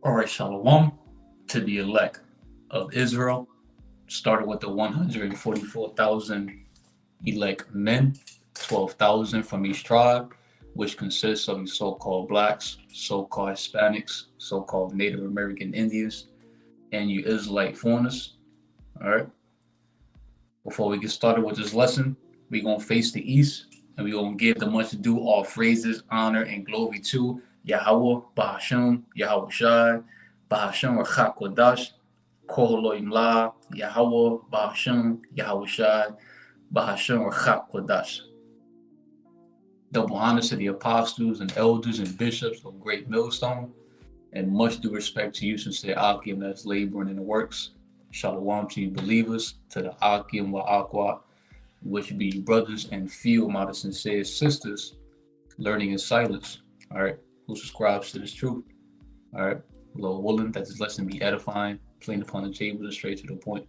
All right, Shalom to the elect of Israel. Started with the 144,000 elect men, 12,000 from each tribe, which consists of the so-called blacks, so-called Hispanics, so-called Native American Indians, and you Israelite foreigners. All right. Before we get started with this lesson, we're going to face the east, and we're going to give the much due all phrases, honor, and glory to YAHAWAH, BAHASHAM, YAHAWASHI, BAHASHAM or HAQADASH, 𤤄𤄅, YAHAWAH, BAHASHAM, YAHAWASHI, BAHASHAM or HAQADASH. Double honors to the apostles and elders and bishops of Great Millstone, and much due respect to you, sincere alahayam that's laboring in the works. Shalom to you believers, to the alahayam wa which be brothers and few among the sincere sisters, learning in silence, all right, who subscribes to this truth, all right, Lord willing that this lesson be edifying, plain upon the table and straight to the point.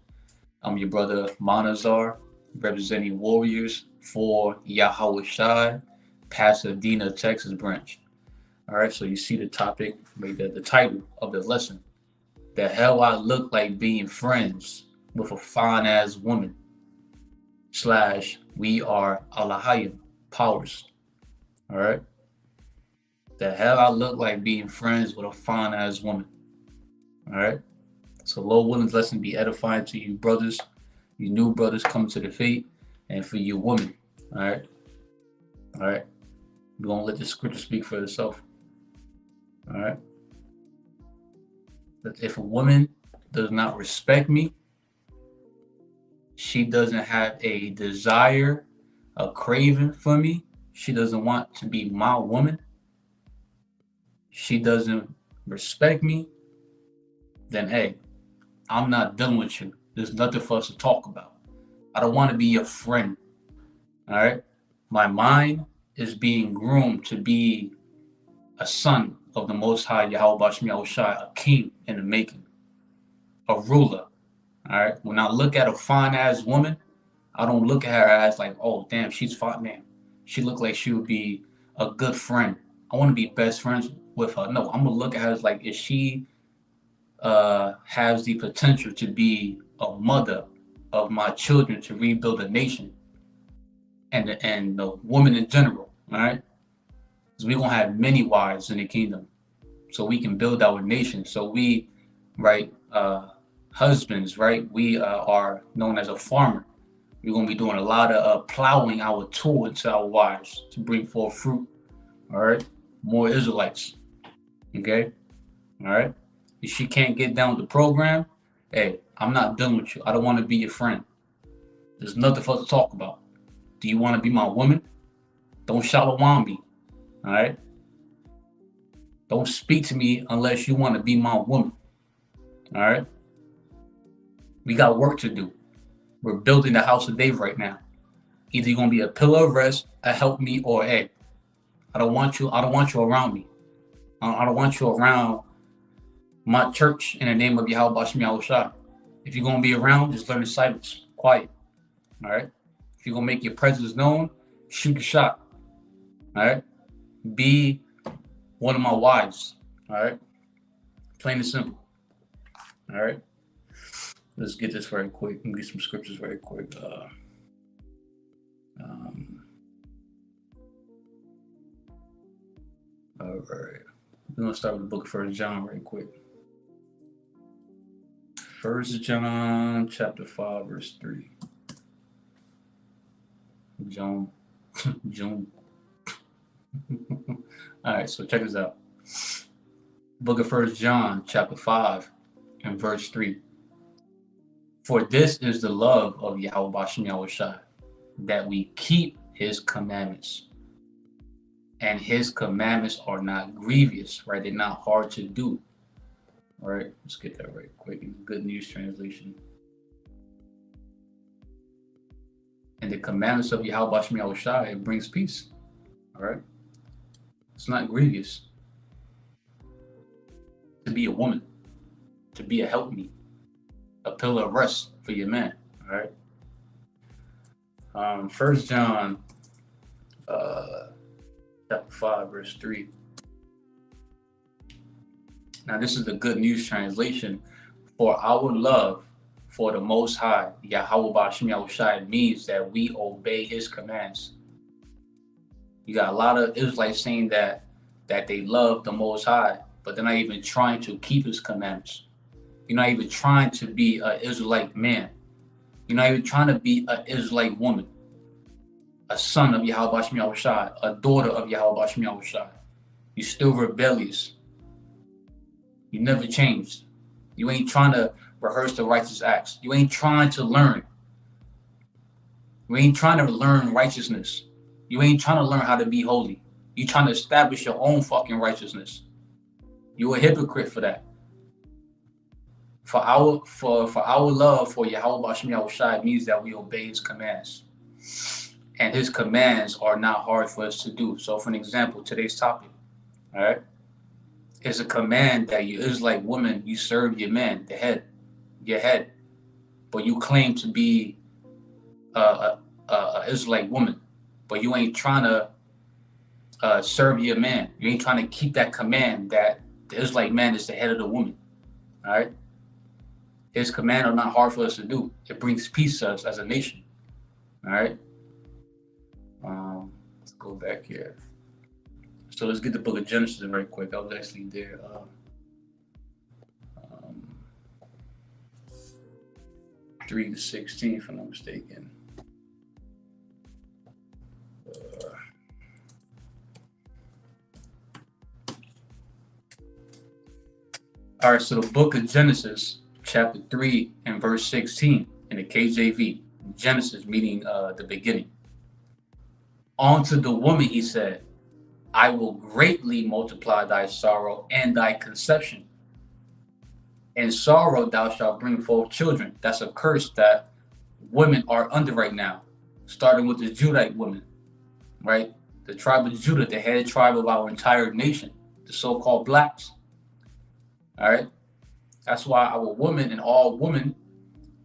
I'm your brother Manazar, representing warriors for YAHAWASHI, Pasadena, Texas branch. All right, so you see the topic, the title of the lesson. The hell I look like being friends with a fine ass woman / we are alahayam powers. All right. The hell I look like being friends with a fine ass woman. All right. So Lord willing, lesson be edifying to you brothers, you new brothers coming to the faith, and for you women. All right. All right. We're gonna let the scripture speak for itself. All right. If a woman does not respect me, she doesn't have a desire, a craving for me, she doesn't want to be my woman, she doesn't respect me, then hey, I'm not done with you. There's nothing for us to talk about. I don't want to be your friend. All right. My mind is being groomed to be a son of the Most High YAHWAHSHI, a king in the making, a ruler. All right. When I look at a fine ass woman, I don't look at her as like, oh damn, she's fine, man. She looked like she would be a good friend. I want to be best friends with her. No, I'm gonna look at her as like, if she has the potential to be a mother of my children, to rebuild a nation, and the woman in general. All right. Because we're gonna have many wives in the kingdom, so we can build our nation. So we, right, husbands, right, we are known as a farmer. We're gonna be doing a lot of plowing our tool into our wives to bring forth fruit. All right, more Israelites. Okay, all right. If she can't get down with the program, hey, I'm not done with you. I don't want to be your friend. There's nothing for us to talk about. Do you want to be my woman? Don't shalom me. All right. Don't speak to me unless you want to be my woman. All right. We got work to do. We're building the house of David right now. Either you're gonna be a pillar of rest, a help me, or hey, I don't want you around me. I don't want you around my church in the name of YAHWAHSHI. If you're gonna be around, just learn the silence, quiet. All right. If you're gonna make your presence known, shoot the shot. All right. Be one of my wives. All right. Plain and simple. All right. Let's get this very quick and get some scriptures very quick. All right. We're gonna start with the book of 1 John very quick. 1 John chapter 5 verse 3. John. All right, so check this out. Book of 1 John chapter 5 and verse 3. For this is the love of YAHWAHSHI, that we keep his commandments. And his commandments are not grievous, right? They're not hard to do. All right, let's get that right quick in the Good News Translation. And the commandments of YAHWAHSHI, it brings peace. All right, it's not grievous to be a woman, to be a helpmeet, a pillar of rest for your man. All right. 1 John chapter 5 verse 3. Now, this is the Good News Translation. For our love for the Most High, YAHAWAHSHI, means that we obey His commands. You got a lot of Israelites saying that they love the Most High, but they're not even trying to keep His commandments. You're not even trying to be an Israelite man. You're not even trying to be an Israelite woman, a son of YAHWAHSHI, a daughter of YAHWAHSHI. You're still rebellious. You never changed. You ain't trying to rehearse the righteous acts. You ain't trying to learn. You ain't trying to learn righteousness. You ain't trying to learn how to be holy. You trying to establish your own fucking righteousness. You're a hypocrite for that. For our love for YAHWAHSHI means that we obey His commands. And His commands are not hard for us to do. So for an example, today's topic, all right, is a command that you Israelite woman, you serve your man, your head. But you claim to be a Israelite woman, but you ain't trying to serve your man. You ain't trying to keep that command that the Israelite man is the head of the woman, all right? His command are not hard for us to do. It brings peace to us as a nation. All right. Let's go back here. So let's get the book of Genesis very quick. I was actually there. 3 to 16, if I'm not mistaken. All right. So the book of Genesis, chapter 3 and verse 16 in the KJV. Genesis meaning the beginning. Unto the woman he said, I will greatly multiply thy sorrow and thy conception. In sorrow thou shalt bring forth children. That's a curse that women are under right now, starting with the Judite women, right? The tribe of Judah, the head tribe of our entire nation, the so-called blacks. All right. That's why our women and all women,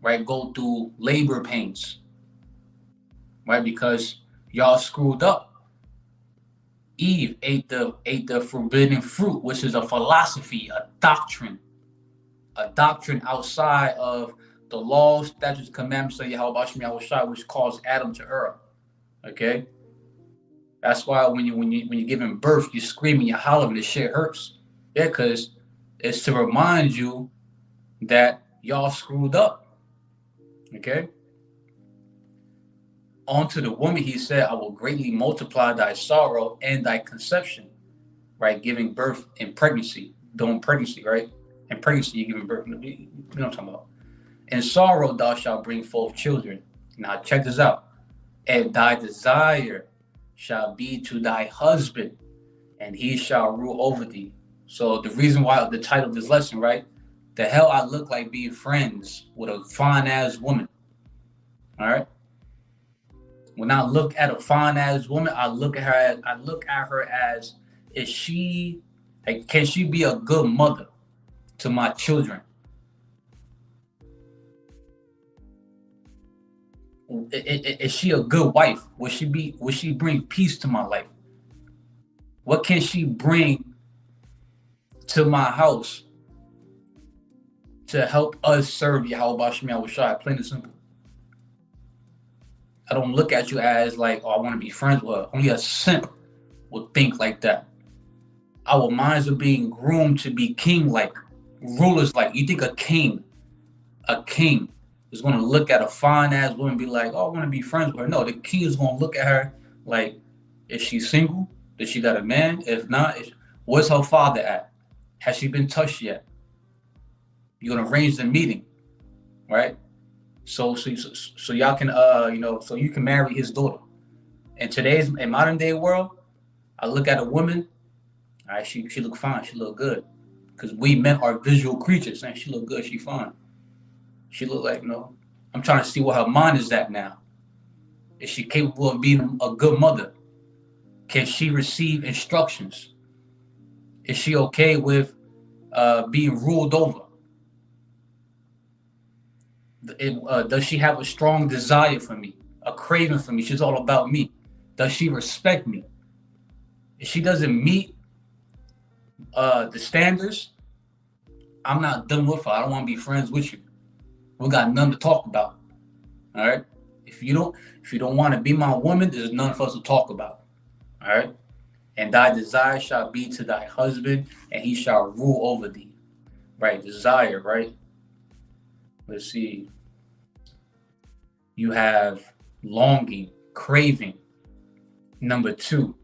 right, go through labor pains, right? Because y'all screwed up. Eve ate the forbidden fruit, which is a philosophy, a doctrine outside of the laws, statutes, commandments of YAHWAHSHI, which caused Adam to err. Okay, that's why when you're giving birth, you're screaming, you're hollering, this shit hurts. Yeah, because it's to remind you that y'all screwed up. Okay. Unto the woman he said, I will greatly multiply thy sorrow and thy conception. Right, giving birth in pregnancy, doing pregnancy, right? In pregnancy, you're giving birth. You know what I'm talking about. In sorrow thou shalt bring forth children. Now check this out. And thy desire shall be to thy husband, and he shall rule over thee. So the reason why the title of this lesson, right? The hell I look like being friends with a fine ass woman. All right. When I look at a fine ass woman, I look at her as is she, like, can she be a good mother to my children? Is she a good wife? Will she bring peace to my life? What can she bring to my house to help us serve YAHWAHSHI? Plain and simple. I don't look at you as like, oh, I want to be friends with her. Only a simp would think like that. Our minds are being groomed to be king-like, rulers-like. You think a king is going to look at a fine-ass woman and be like, oh, I want to be friends with her. No, the king is going to look at her like, is she single? Does she got a man? If not, where's her father at? Has she been touched yet? You're going to arrange the meeting, right? So y'all can, so you can marry his daughter. In modern day world, I look at a woman, all right, she look fine, she look good. Because we men are visual creatures, and she look good, she fine. She look like, I'm trying to see what her mind is at now. Is she capable of being a good mother? Can she receive instructions? Is she okay with being ruled over? Does she have a strong desire for me, a craving for me? She's all about me. Does she respect me? If she doesn't meet the standards, I'm not done with her. I don't want to be friends with you. We got nothing to talk about. All right. If you don't want to be my woman, there's nothing for us to talk about. All right. And thy desire shall be to thy husband, and he shall rule over thee. Right. Desire. Right. Let's see. You have longing, craving. Number 2,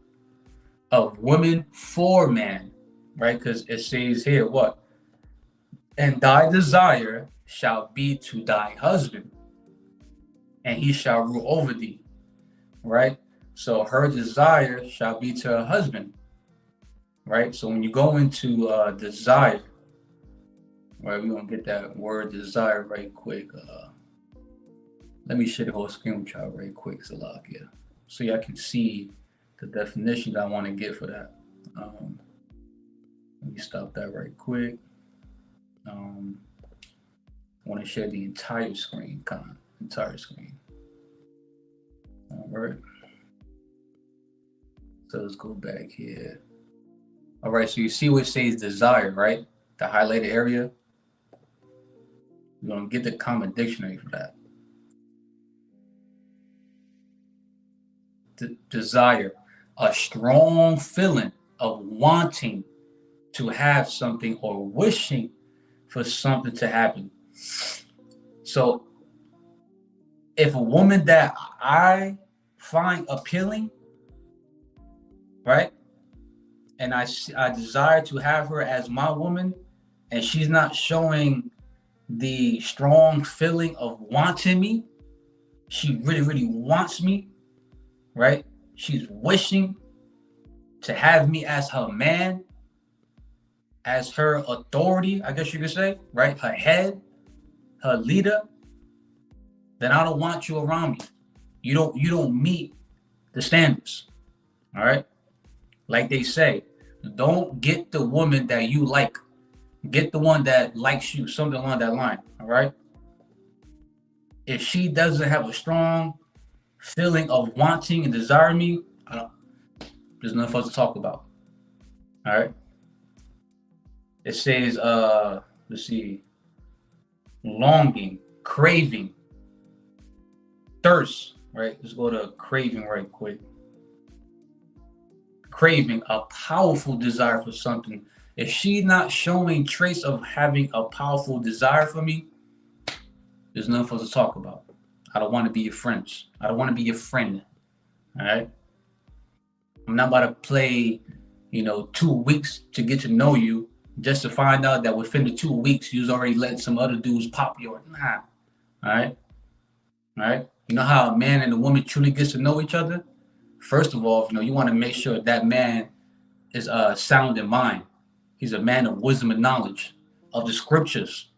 of woman for man. Right. Because it says here what? And thy desire shall be to thy husband, and he shall rule over thee. Right? So her desire shall be to her husband. Right? So when you go into desire, right, we're going to get that word desire right quick. Let me share the whole screen with y'all right quick, Salakia, so y'all can see the definitions I want to get for that. Let me stop that right quick. I want to share the entire screen, entire screen. All right. So let's go back here. All right, so you see what it says desire, right? The highlighted area. We're going to get the common dictionary for that. Desire, a strong feeling of wanting to have something or wishing for something to happen. So if a woman that I find appealing, right, and I desire to have her as my woman, and she's not showing the strong feeling of wanting me, she really, really wants me, right? She's wishing to have me as her man, as her authority, I guess you could say, right? Her head, her leader. Then I don't want you around me. You don't meet the standards. All right? Like they say, don't get the woman that you like. Get the one that likes you, something along that line. All right? If she doesn't have a strong feeling of wanting and desiring me, there's nothing for us to talk about. All right? It says, let's see, longing, craving, thirst, right? Let's go to craving right quick. Craving, a powerful desire for something. If she's not showing trace of having a powerful desire for me, there's nothing for us to talk about. I don't want to be your friends. I don't want to be your friend. All right? I'm not about to play, 2 weeks to get to know you just to find out that within the 2 weeks, you was already letting some other dudes pop your, nah. All right? All right? You know how a man and a woman truly gets to know each other? First of all, you want to make sure that man is sound in mind. He's a man of wisdom and knowledge of the scriptures,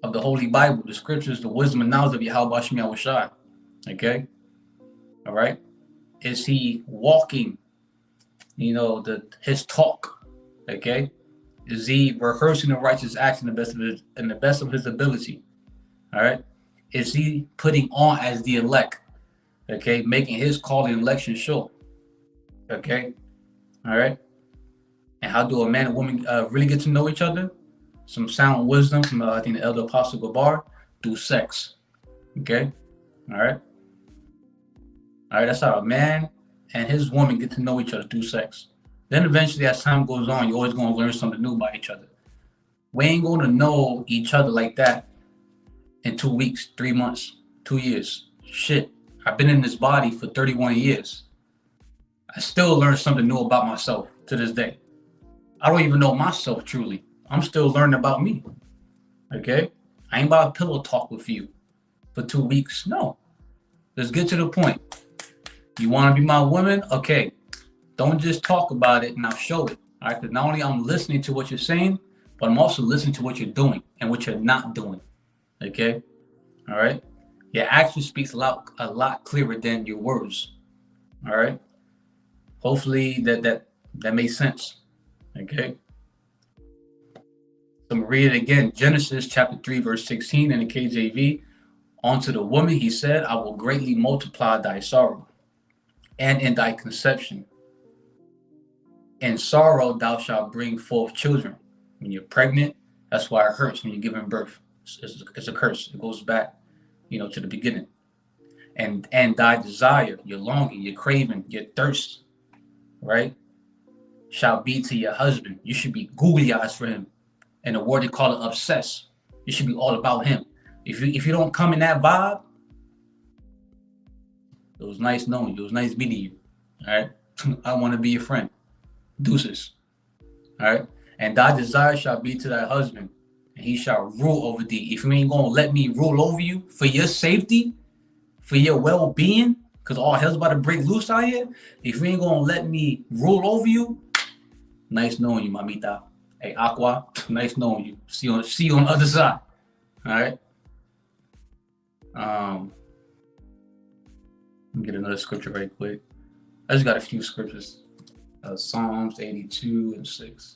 of the Holy Bible, the scriptures, the wisdom and knowledge of YAHAWASHI. Okay? All right? Is he walking, his talk? Okay? Is he rehearsing the righteous acts in the best of his ability? All right? Is he putting on as the elect? Okay, making his call and election sure. Okay, all right. And how do a man and woman really get to know each other? Some sound wisdom from I think the elder apostle Gabar, through sex. Okay, all right. All right, that's how a man and his woman get to know each other through sex. Then eventually, as time goes on, you're always going to learn something new about each other. We ain't going to know each other like that in 2 weeks, 3 months, 2 years. Shit. I've been in this body for 31 years. I still learn something new about myself to this day. I don't even know myself truly. I'm still learning about me. Okay? I ain't about to pillow talk with you for 2 weeks. No. Let's get to the point. You want to be my woman? Okay. Don't just talk about it and I'll show it. All right? Because not only I'm listening to what you're saying, but I'm also listening to what you're doing and what you're not doing. Okay? All right? Your action speaks a lot clearer than your words. All right. Hopefully that makes sense. Okay. So I'm gonna read it again. Genesis chapter 3, verse 16 in the KJV. Unto the woman he said, I will greatly multiply thy sorrow, and in thy conception. In sorrow thou shalt bring forth children. When you're pregnant, That's why it hurts when you're giving birth. It's a curse. It goes back, to the beginning. And thy desire, your longing, your craving, your thirst, right, shall be to your husband. You should be googly eyes for him. And the word they call it obsess. You should be all about him. If you don't come in that vibe, it was nice knowing you. It was nice meeting you. All right. I want to be your friend. Deuces. All right. And thy desire shall be to thy husband, and he shall rule over thee. If you ain't gonna let me rule over you for your safety, for your well-being, because all hell's about to break loose out here. If you ain't gonna let me rule over you, nice knowing you, mamita. Hey, Aqua, nice knowing you. See you on the other side. All right. Let me get another scripture right quick. I just got a few scriptures. Psalms 82 and 6.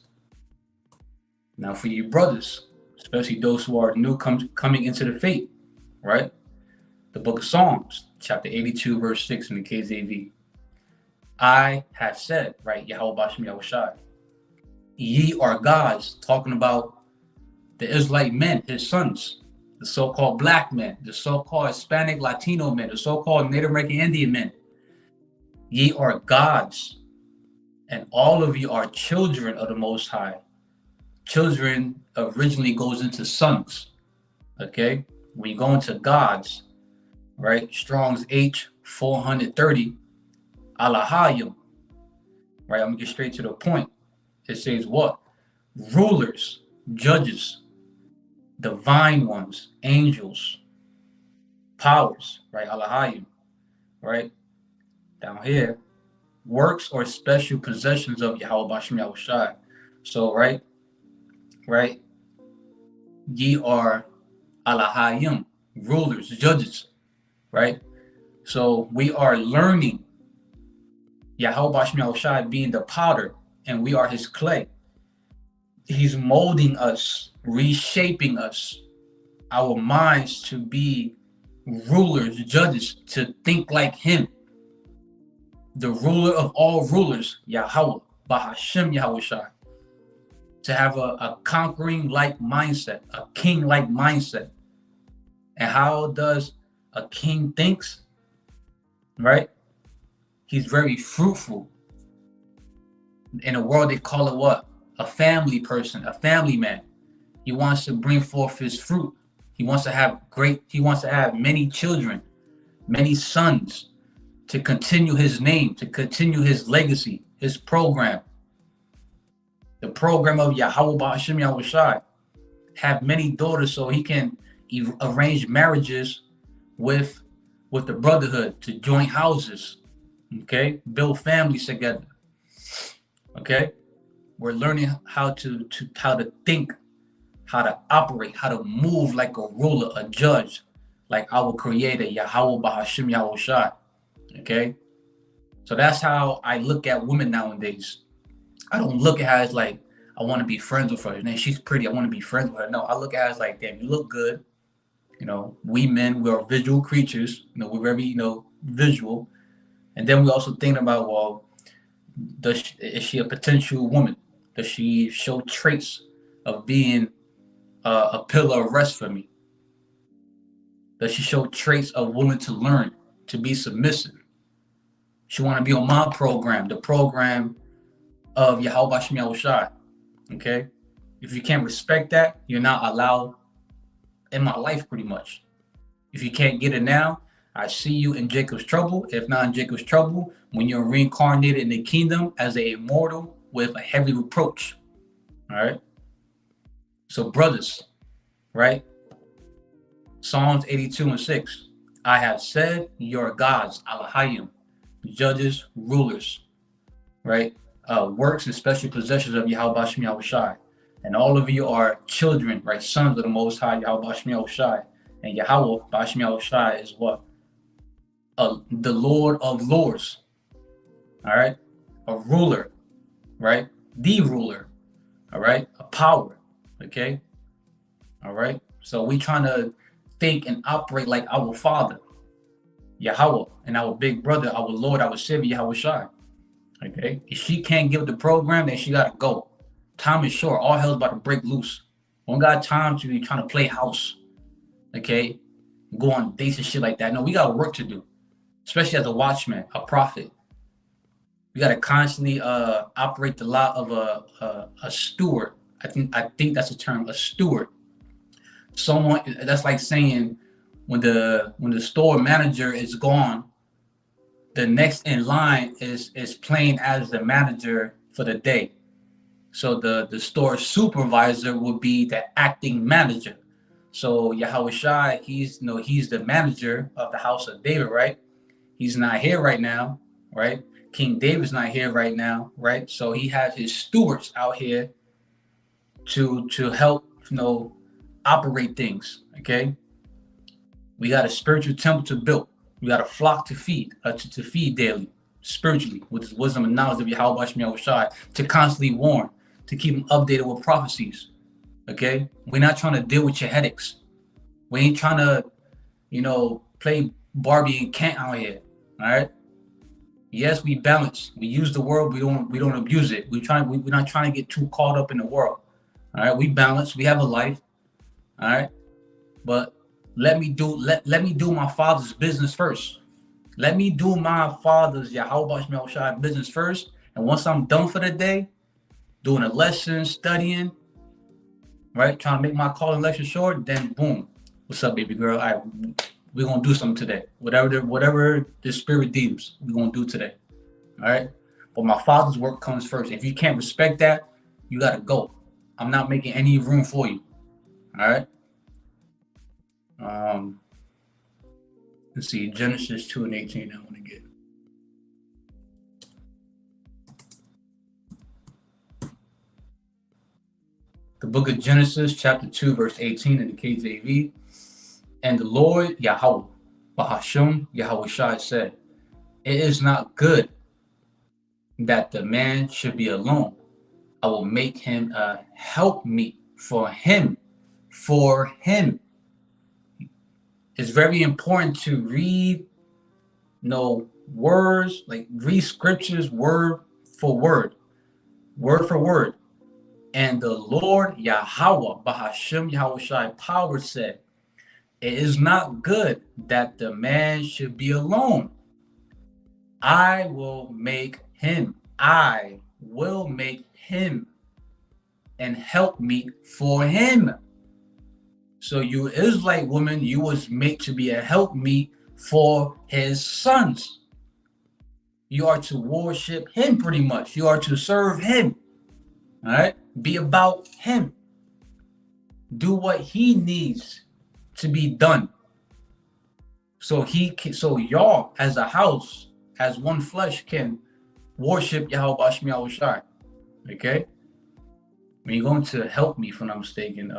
Now for you brothers, especially those who are new coming into the faith, right? The book of Psalms, chapter 82, verse 6 in the KJV. I have said, right, YAHAWAHSHI, ye are gods, talking about the Israelite men, his sons, the so-called black men, the so-called Hispanic Latino men, the so-called Native American Indian men. Ye are gods, and all of you are children of the Most High. Children originally goes into sons, okay? When you go into gods, right? Strong's H 430, alahayam, right? I'm gonna get straight to the point. It says what? Rulers, judges, divine ones, angels, powers, right? Alahayam, right? Down here, works or special possessions of YAHAWAHSHI. So, right? Ye are alahayam, rulers, judges, right? So we are learning YAHAWAHSHI being the potter, and we are his clay. He's molding us, reshaping us, our minds to be rulers, judges, to think like him. The ruler of all rulers, Yahawah, BAHASHAM YAHAWASHI. To have a conquering-like mindset, a king-like mindset. And how does a king thinks, right? He's very fruitful. In a world, they call it what? A family person, a family man. He wants to bring forth his fruit. He wants to have many children, many sons, to continue his name, to continue his legacy, his program. The program of YAHAWAHSHI, have many daughters so he can arrange marriages with the brotherhood, to join houses, okay? Build families together, okay? We're learning how to think, how to operate, how to move like a ruler, a judge, like our creator, YAHWAHSHI, okay? So that's how I look at women nowadays. I don't look at her as like, I want to be friends with her. And she's pretty, I want to be friends with her. No, I look at her as like, damn, you look good. We men, we're visual creatures. We're very, visual. And then we also think about, well, is she a potential woman? Does she show traits of being a pillar of rest for me? Does she show traits of willing to learn, to be submissive? She want to be on my program, the program of YAHWAHSHI, okay? If you can't respect that, you're not allowed in my life, pretty much. If you can't get it now, I see you in Jacob's trouble. If not in Jacob's trouble, when you're reincarnated in the kingdom as an immortal with a heavy reproach, all right? So brothers, right? Psalms 82 and 6. I have said your gods, alahayam, judges, rulers, right? Works and special possessions of YAHWAHSHI. And all of you are children, right? Sons of the Most High, YAHWAHSHI. And YAHWAHSHI is what? The Lord of Lords, all right? A ruler, right? The ruler, all right? A power, okay? All right? So we trying to think and operate like our Father, Yahawah, and our big brother, our Lord, our Savior, YAHWAHSHI. Okay, if she can't give the program, then she gotta go. Time is short. All hell's about to break loose. We don't got time to be trying to play house, okay? Go on dates and shit like that. No, we got work to do, especially as a watchman, a prophet. We got to constantly operate the law of a steward. I think that's the term, a steward. Someone that's like saying when the store manager is gone, the next in line is playing as the manager for the day. So the store supervisor would be the acting manager. So YAHAWASHI, he's the manager of the house of David, right? He's not here right now, right? King David's not here right now, right? So he has his stewards out here to help, operate things, okay? We got a spiritual temple to build. We got a flock to feed daily, spiritually, with his wisdom and knowledge of YAHAWASHI, to constantly warn, to keep them updated with prophecies, okay? We're not trying to deal with your headaches. We ain't trying to, play Barbie and Kent out here, all right? Yes, we balance. We use the world. We don't abuse it. We're not trying to get too caught up in the world. All right, we balance. We have a life. All right, but let me do my Father's business first. Let me do my Father's YAHAWASHI business first. And once I'm done for the day, doing a lesson, studying, right, trying to make my call and lecture short, then boom, what's up, baby girl? We're gonna do something today. Whatever the spirit deems, we're gonna do today. All right. But my Father's work comes first. If you can't respect that, you gotta go. I'm not making any room for you. All right. Let's see, Genesis 2:18. I want to get. The book of Genesis, chapter 2, verse 18 in the KJV. And the Lord Yahweh, BAHASHAM, YAHAWASHI said, it is not good that the man should be alone. I will make him a helpmeet for him. For him. It's very important to read, words, like read scriptures word for word. And the Lord Yahweh, BAHASHAM, YAHAWASHI, power said, it is not good that the man should be alone. I will make him and help me for him. So you Israelite woman, you was made to be a helpmeet for his sons. You are to worship him pretty much. You are to serve him. All right? Be about him. Do what he needs to be done. So y'all as a house, as one flesh, can worship YAHAWASHI. Okay? When you go into help me, if I'm not mistaken,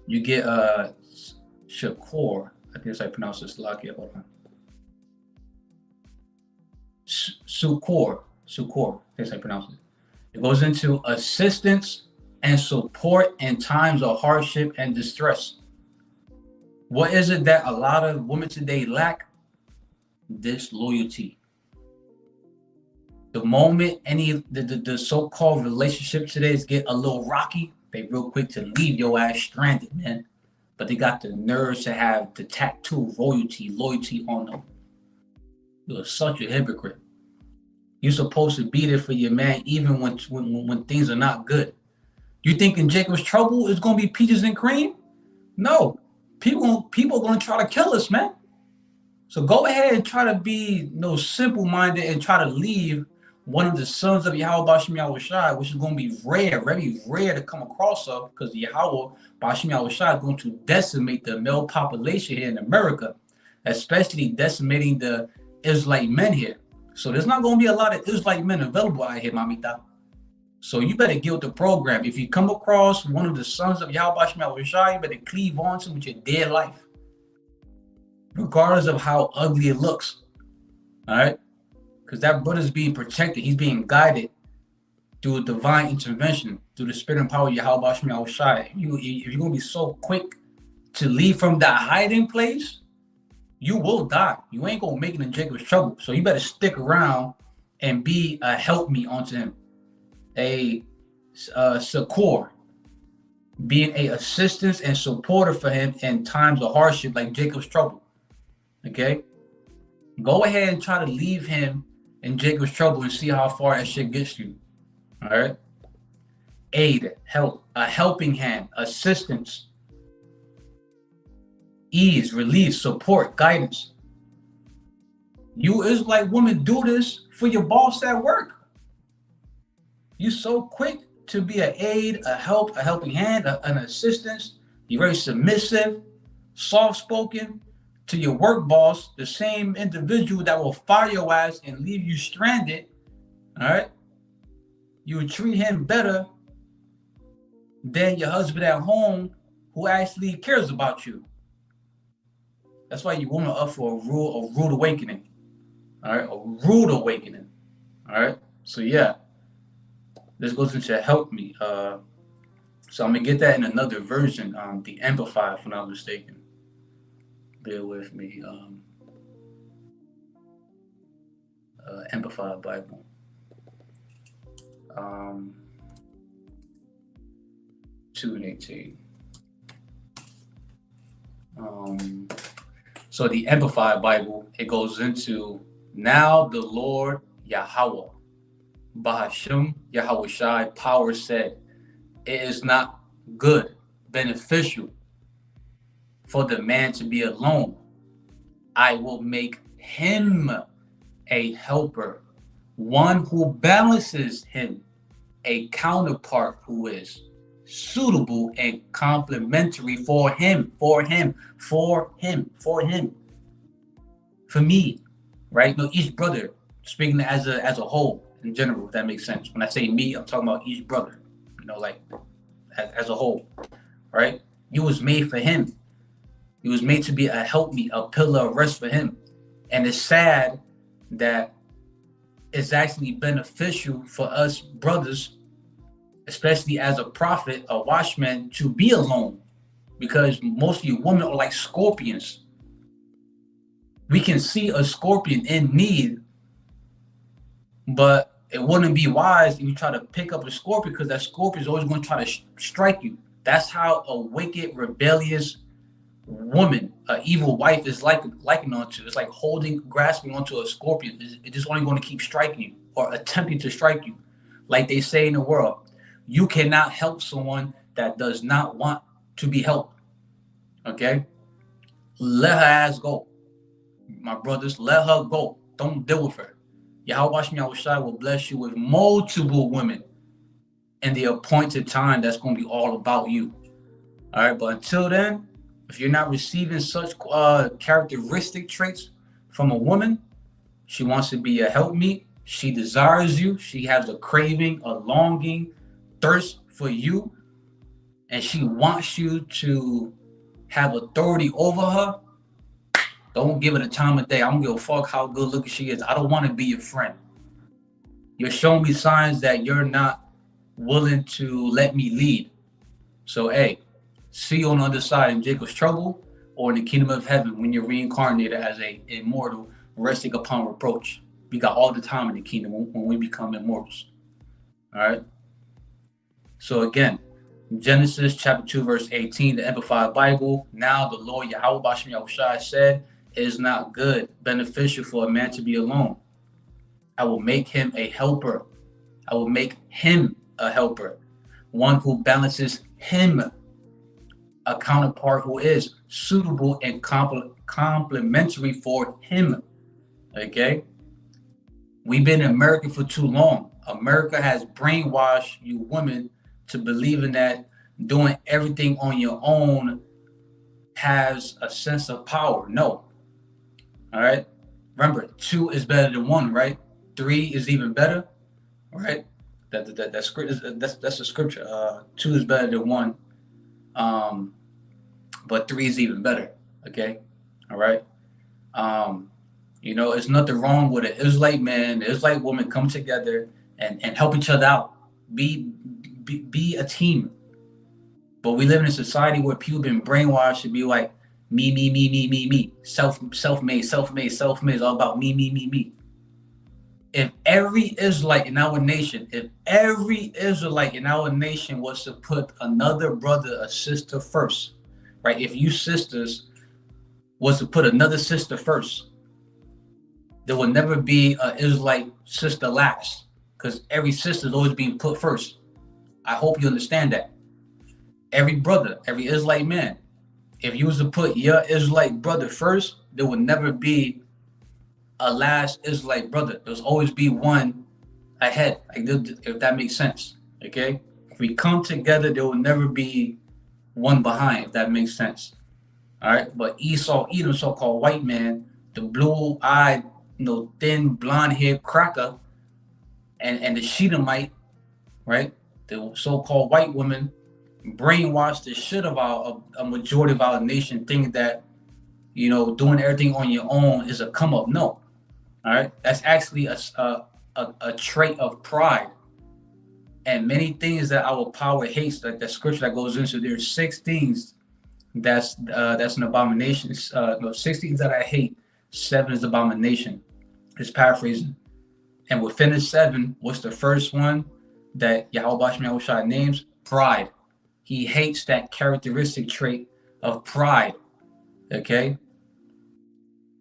you get Shakor. I think that's how I pronounce this. Hold on. Sukor. That's how I pronounce it. It goes into assistance and support in times of hardship and distress. What is it that a lot of women today lack? Disloyalty. The moment the so-called relationship today get a little rocky, they real quick to leave your ass stranded, man. But they got the nerves to have the tattoo loyalty on them. You're such a hypocrite. You're supposed to be there for your man even when things are not good. You think in Jacob's trouble it's gonna be peaches and cream? No. People are gonna try to kill us, man. So go ahead and try to be simple-minded and try to leave one of the sons of YAHAWASHI, which is going to be very rare to come across of, because YAHAWASHI is going to decimate the male population here in America, especially decimating the Israelite men here. So there's not going to be a lot of Israelite men available out here, mamita. So you better get with the program. If you come across one of the sons of YAHAWASHI, you better cleave on to with your dear life, regardless of how ugly it looks. All right? Because that brother's being protected. He's being guided through a divine intervention, through the spirit and power of YAHAWASHI. If you're going to be so quick to leave from that hiding place, you will die. You ain't going to make it in Jacob's trouble. So you better stick around and be a help me onto him. A succor. being a assistance and supporter for him in times of hardship, like Jacob's trouble. Okay, go ahead and try to leave him in Jacob's trouble and see how far that shit gets you. All right. Aid, help, a helping hand, assistance, ease, relief, support, guidance. You Israelite women do this for your boss at work. You so quick to be an aid, a help, a helping hand, an assistance. You're very submissive, soft-spoken to your work boss, the same individual that will fire your ass and leave you stranded. All right. You would treat him better than your husband at home who actually cares about you. That's why you women are up for a rude awakening. All right, a rude awakening. All right, so yeah, this goes into help me. So I'm gonna get that in another version, the Amplified, if I'm not mistaken. Bear with me. Amplified Bible. 2:18. So the Amplified Bible, it goes into, now the Lord Yahawah, BAHASHAM, YAHAWASHI, power said, it is not good, beneficial for the man to be alone. I will make him a helper, one who balances him, a counterpart who is suitable and complementary for him, for me, right? No, each brother, speaking as a whole in general, if that makes sense. When I say me, I'm talking about each brother, like as a whole, right? You was made for him. You was made to be a help me, a pillar of rest for him. And it's sad that it's actually beneficial for us brothers, especially as a prophet, a watchman, to be alone, because most of you women are like scorpions. We can see a scorpion in need, but it wouldn't be wise if you try to pick up a scorpion, because that scorpion is always going to try to strike you. That's how a wicked, rebellious woman, an evil wife, is likened onto. It's like grasping onto a scorpion. It's just only going to keep striking you or attempting to strike you. Like they say in the world, you cannot help someone that does not want to be helped. Okay? Let her ass go. My brothers, let her go. Don't deal with her. YAHAWASHI will bless you with multiple women in the appointed time that's going to be all about you. All right, but until then, if you're not receiving such characteristic traits from a woman, she wants to be a helpmeet. She desires you. She has a craving, a longing, thirst for you, and she wants you to have authority over her. Don't give it a time of day. I don't give a fuck how good looking she is. I don't want to be your friend. You're showing me signs that you're not willing to let me lead. So, hey, see you on the other side in Jacob's trouble or in the kingdom of heaven when you're reincarnated as a immortal resting upon reproach. We got all the time in the kingdom when we become immortals. All right. So again, Genesis chapter 2, verse 18, the Amplified Bible. Now the Lord YAHWAHSHI said, it is not good, beneficial for a man to be alone. I will make him a helper. I will make him a helper, one who balances him, a counterpart who is suitable and complementary for him. Okay? We've been in America for too long. America has brainwashed you women to believe in that doing everything on your own has a sense of power. No. All right. Remember, 2 is better than 1, right? 3 is even better, right? That's a scripture. 2 is better than 1, but 3 is even better. Okay. All right. It's nothing wrong with an Israelite man, the Israelite woman come together and help each other out. Be a team. But we live in a society where people have been brainwashed to be like me. Self-made. It's all about me. If every Israelite in our nation, if every Israelite in our nation was to put another brother or sister first, right? If you sisters was to put another sister first, there will never be an Israelite sister last, because every sister is always being put first. I hope you understand that. Every brother, every Israelite man, if you was to put your Israelite brother first, there will never be a last Israelite brother. There's always be one ahead, like, if that makes sense. Okay, if we come together, there will never be one behind, if that makes sense. All right, but Esau, Edom, so-called white man, the blue-eyed, thin blonde-haired cracker, and the Shedemite, right, the so-called white woman, brainwashed the shit of a majority of our nation, thinking that doing everything on your own is a come up. No. All right, that's actually a trait of pride, and many things that our power hates. That the scripture that goes into, there's 6 things that's an abomination. 6 things that I hate, 7 is abomination. It's paraphrasing. And within the 7, what's the first one that YAHAWAHSHI names? Pride. He hates that characteristic trait of pride. Okay.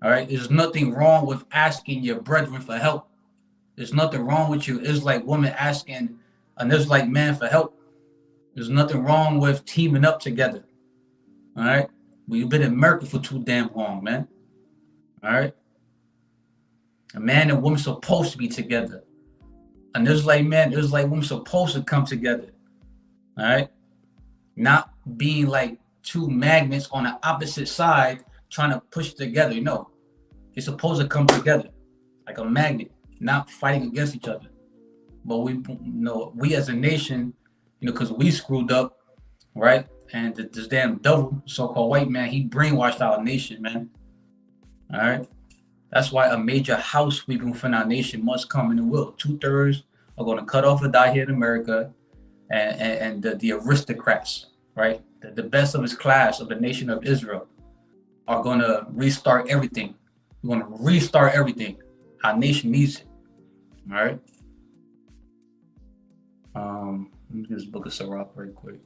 All right, there's nothing wrong with asking your brethren for help. There's nothing wrong with you Israelite woman asking an Israelite man for help. There's nothing wrong with teaming up together. All right, we've been in America for too damn long, man. All right, a man and woman supposed to be together. An Israelite man, Israelite woman supposed to come together. All right, not being like 2 magnets on the opposite side trying to push together. It's supposed to come together like a magnet, not fighting against each other. But we as a nation, because we screwed up, right? And this damn devil, so-called white man, he brainwashed our nation, man. All right. That's why a major house sweeping within our nation must come in the will. 2/3 are going to cut off and die here in America, and the aristocrats, right? The best of his class of the nation of Israel are going to restart everything. We're going to restart everything. Our nation needs it. All right. Let me get this book of Sirach right quick.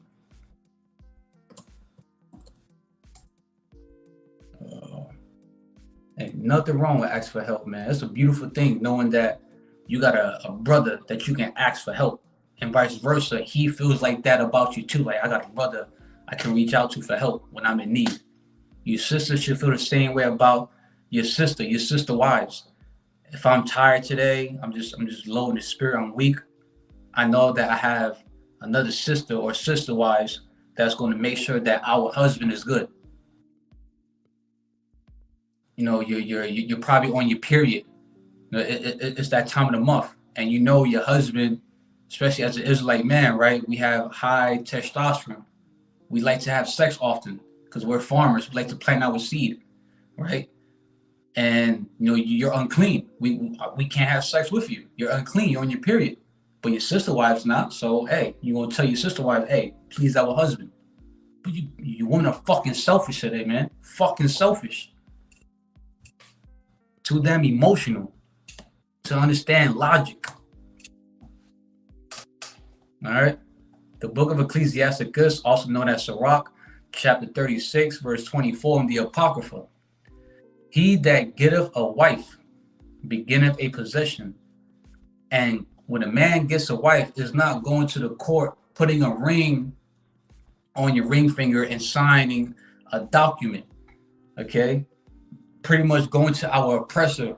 Ain't nothing wrong with asking for help, man. It's a beautiful thing knowing that you got a brother that you can ask for help, and vice versa. He feels like that about you too. Like, I got a brother I can reach out to for help when I'm in need. Your sister should feel the same way about your sister wives. If I'm tired today, I'm just low in the spirit, I'm weak, I know that I have another sister or sister wives that's going to make sure that our husband is good. You're probably on your period. It's that time of the month, and your husband, especially as an Israelite man, right? We have high testosterone. We like to have sex often because we're farmers. We like to plant our seed, right? And you're unclean. We can't have sex with you. You're unclean. You're on your period. But your sister wife's not. So hey, you gonna tell your sister wife, hey, please our husband. But you women are fucking selfish today, man. Fucking selfish. Too damn emotional to understand logic. All right. The book of Ecclesiasticus, also known as Sirach, chapter 36, verse 24 in the Apocrypha. He that getteth a wife beginneth a possession. And when a man gets a wife, is not going to the court, putting a ring on your ring finger and signing a document. Okay? Pretty much going to our oppressor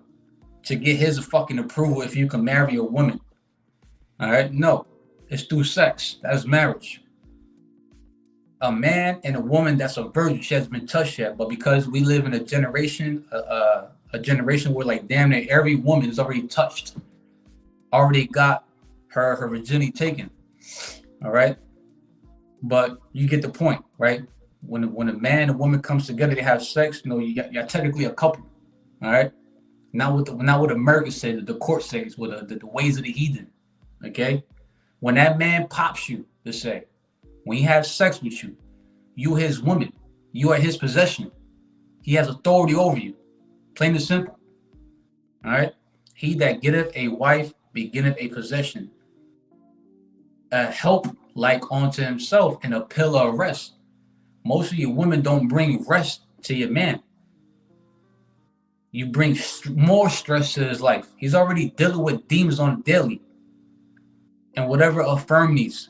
to get his fucking approval if you can marry a woman. All right? No. It's through sex. That's marriage. A man and a woman that's a virgin, she hasn't been touched yet, but because we live in a generation where like damn near every woman is already touched, already got her virginity taken. All right, but you get the point, right? When a man and a woman comes together, they have sex. You're technically a couple. All right, not what America says, the court says, with the ways of the heathen. Okay, when that man pops you, let's say, when he has sex with you, you his woman, you are his possession. He has authority over you, plain and simple. All right. He that getteth a wife beginneth a possession, a help like unto himself, and a pillar of rest. Most of you women don't bring rest to your man. You bring more stress to his life. He's already dealing with demons on a daily. And whatever infirmities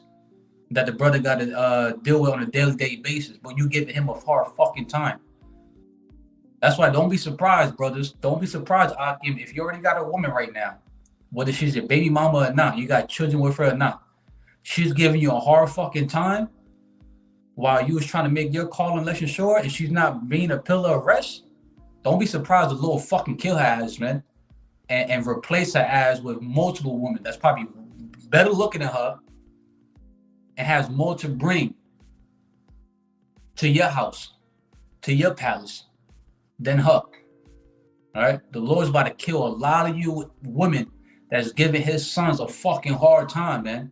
that the brother got to deal with on a daily basis, but you give him a hard fucking time. That's why don't be surprised, brothers. Don't be surprised, Akim, if you already got a woman right now, whether she's your baby mama or not, you got children with her or not, she's giving you a hard fucking time while you was trying to make your call and election sure, and she's not being a pillar of rest. Don't be surprised the Lord fucking kill her ass, man, and replace her ass with multiple women that's probably better looking than her and has more to bring to your house, to your palace, than her. All right? The Lord's about to kill a lot of you women that's giving his sons a fucking hard time, man.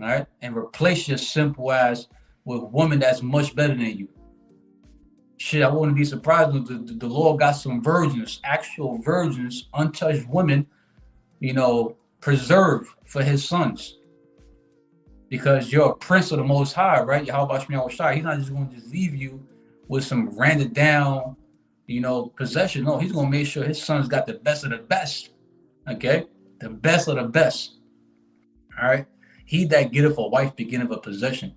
All right? And replace your simple ass with women that's much better than you. Shit, I wouldn't be surprised if the Lord got some virgins, actual virgins, untouched women, you know, preserved for his sons. Because you're a prince of the Most High, right? YAHAWAHSHI. He's not just going to just leave you with some random down, you know, possession. No, he's going to make sure his sons got the best of the best. Okay? The best of the best. All right? He that getteth a wife beginneth a possession,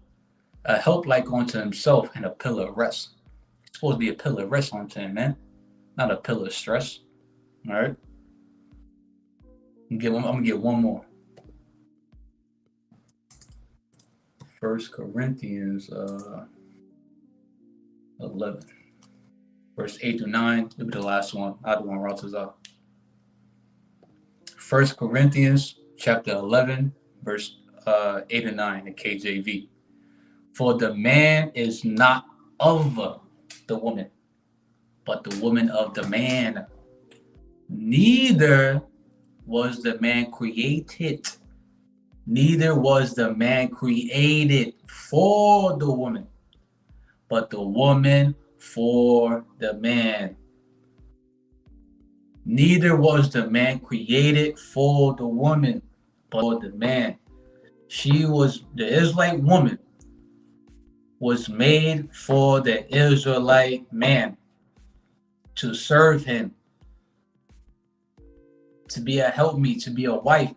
a help like unto himself, and a pillar of rest. It's supposed to be a pillar of rest unto him, man. Not a pillar of stress. All right? I'm going to get one more. 1 Corinthians 11, verse 8 to 9. It'll be the last one. I don't want to RAWCHAA. 1 Corinthians chapter 11, verse 8 and 9, the KJV. For the man is not of the woman, but the woman of the man. Neither was the man created. Neither was the man created for the woman, but the woman for the man. Neither was the man created for the woman, but for the man. She was, the Israelite woman was made for the Israelite man, to serve him, to be a helpmeet, to be a wife,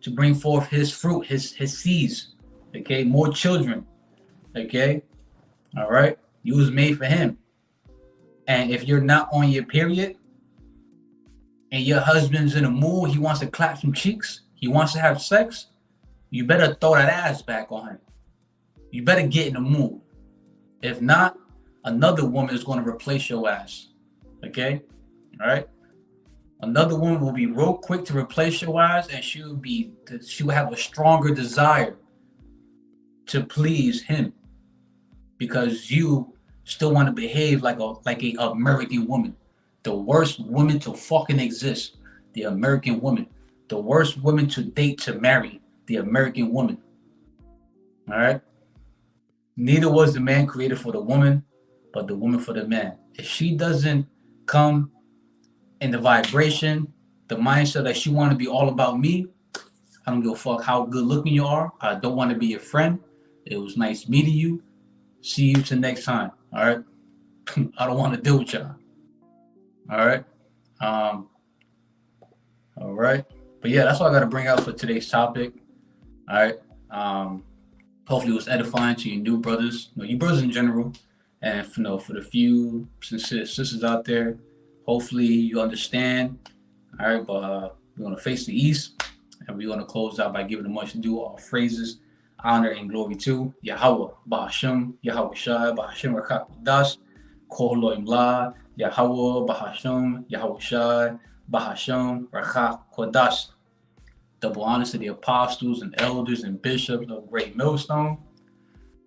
to bring forth his fruit, his seeds, okay, more children, okay, all right, you was made for him. And if you're not on your period and your husband's in a mood, he wants to clap some cheeks, he wants to have sex, you better throw that ass back on him. You better get in the mood. If not, another woman is going to replace your ass, okay, all right. Another woman will be real quick to replace your ass, and she will have a stronger desire to please him, because you still want to behave like a American woman. The worst woman to fucking exist, the American woman. The worst woman to date, to marry, the American woman. All right. Neither was the man created for the woman, but the woman for the man. If she doesn't come in the vibration, the mindset that she want to be all about me, I don't give a fuck how good looking you are. I don't want to be your friend. It was nice meeting you. See you till next time. All right. I don't want to deal with y'all. All right. All right. But yeah, that's all I got to bring out for today's topic. All right. Hopefully it was edifying to you new brothers, you brothers in general, and for the few sincere sisters out there. Hopefully you understand. All right, but we're going to face the east, and we're going to close out by giving a much due all phrases, honor and glory to Yahawah, BAHASHAM, YAHAWASHI, BAHASHAM, HAQADASH, Halalyam, Yahawah, BAHASHAM, YAHAWASHI, BAHASHAM, QaDash. Double honors to the apostles and elders and bishops of Great Millstone,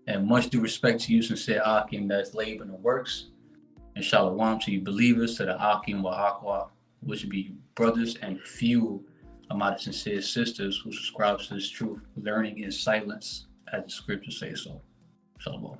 and much due respect to you, sincere Akim, that's laboring the works. And shalom to you believers, to the Akim YAHAWAH, which be brothers and few of my sincere sisters who subscribe to this truth, learning in silence, as the scriptures say so. Shalom.